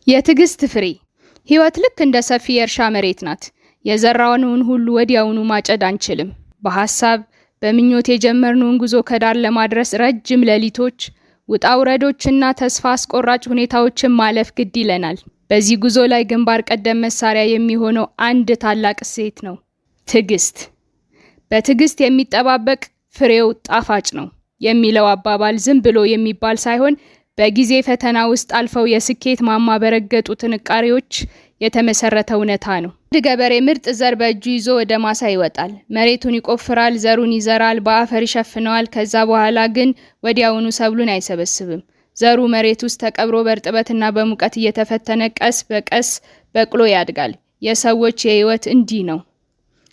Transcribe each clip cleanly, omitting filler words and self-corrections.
የትዕግስት ፍሬ። ህይወት ልክ እንደ ሰፊ የእርሻ መሬት ናት። የዘራነውን ሁሉ ወዲያውኑ ማጨድ አንችልም። በሐሳብ በምኞት የጀመርነውን ጉዞ ከዳር ለማድረስ ረጅም ሌሊቶች፣ ውጣ ውረዶችና ተስፋ አስቆራጭ ሁኔታዎችን ማለፍ ግድ ይለናል። በዚህ ጉዞ ላይ ግንባር ቀደም መሳሪያ የሚሆነው አንድ ታላቅ እሴት ነው፣ ትዕግስት። በትዕግስት የሚጠባበቅ ፍሬው ጣፋጭ ነው የሚለው አባባል ዝም ብሎ የሚባል ሳይሆን በጊዜ ፈተና ውስጥ አልፈው የስኬት ማማ በረገጡ ጥንካሬዎች የተመሰረተ እውነታ ነው። አንድ ገበሬ ምርጥ ዘር በእጁ ይዞ ወደ ማሳ ይወጣል። መሬቱን ይቆፍራል፣ ዘሩን ይዘራል፣ በአፈር ይሸፍነዋል። ከዛ በኋላ ግን ወዲያውኑ ሰብሉን አይሰበስብም። ዘሩ መሬት ውስጥ ተቀብሮ በእርጥበትና በሙቀት እየተፈተነ ቀስ በቀስ በቅሎ ያድጋል። የሰዎች የህይወት እንዲህ ነው።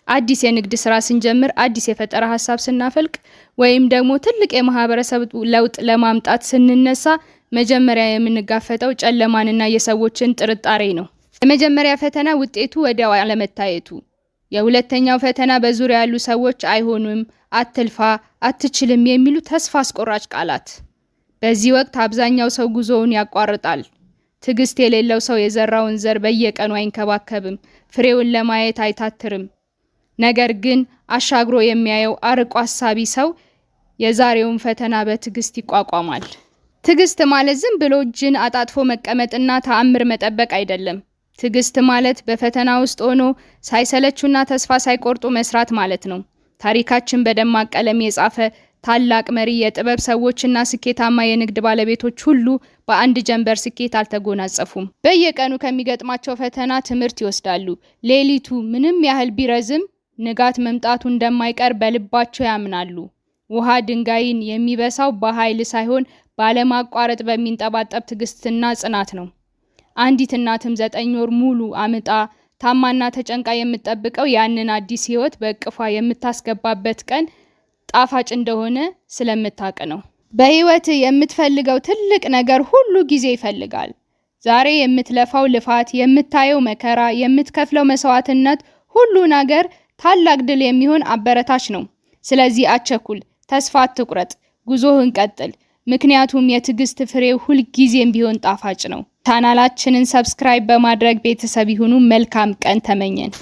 አዲስ የንግድ ስራ ስንጀምር፣ አዲስ የፈጠራ ሐሳብ ስናፈልቅ፣ ወይም ደግሞ ትልቅ የማህበረሰብ ለውጥ ለማምጣት ስንነሳ መጀመሪያ የምንጋፈጠው ጨለማንና የሰዎችን ጥርጣሬ ነው። የመጀመሪያ ፈተና ውጤቱ ወዲያው አለመታየቱ። የሁለተኛው ፈተና በዙሪያ ያሉ ሰዎች አይሆኑም፣ አትልፋ፣ አትችልም የሚሉ ተስፋ አስቆራጭ ቃላት። በዚህ ወቅት አብዛኛው ሰው ጉዞውን ያቋርጣል። ትዕግስት የሌለው ሰው የዘራውን ዘር በየቀኑ አይንከባከብም፣ ፍሬውን ለማየት አይታትርም። ነገር ግን አሻግሮ የሚያየው አርቆ አሳቢ ሰው የዛሬውን ፈተና በትዕግስት ይቋቋማል። ትዕግስት ማለት ዝም ብሎ እጅን አጣጥፎ መቀመጥና ተአምር መጠበቅ አይደለም። ትዕግስት ማለት በፈተና ውስጥ ሆኖ ሳይሰለቹና ተስፋ ሳይቆርጡ መስራት ማለት ነው። ታሪካችን በደማቅ ቀለም የጻፈ ታላቅ መሪ፣ የጥበብ ሰዎችና ስኬታማ የንግድ ባለቤቶች ሁሉ በአንድ ጀንበር ስኬት አልተጎናጸፉም። በየቀኑ ከሚገጥማቸው ፈተና ትምህርት ይወስዳሉ። ሌሊቱ ምንም ያህል ቢረዝም ንጋት መምጣቱ እንደማይቀር በልባቸው ያምናሉ። ውሃ ድንጋይን የሚበሳው በኃይል ሳይሆን ባለማቋረጥ በሚንጠባጠብ ትዕግስትና ጽናት ነው። አንዲት እናትም 9 ወር ሙሉ አምጣ ታማና ተጨንቃ የምትጠብቀው ያንን አዲስ ህይወት በእቅፏ የምታስገባበት ቀን ጣፋጭ እንደሆነ ስለምታውቅ ነው። በህይወት የምትፈልገው ትልቅ ነገር ሁሉ ጊዜ ይፈልጋል። ዛሬ የምትለፋው ልፋት፣ የምታየው መከራ፣ የምትከፍለው መስዋዕትነት፣ ሁሉ ነገር ታላቅ ድል የሚሆን አበረታች ነው። ስለዚህ አትቸኩል፣ ተስፋ አትቁረጥ፣ ጉዞህን ቀጥል። ምክንያቱም የትዕግስት ፍሬው ሁልጊዜም ቢሆን ጣፋጭ ነው። ቻናላችንን ሰብስክራይብ በማድረግ ቤተሰብ ይሁኑ። መልካም ቀን ተመኘን።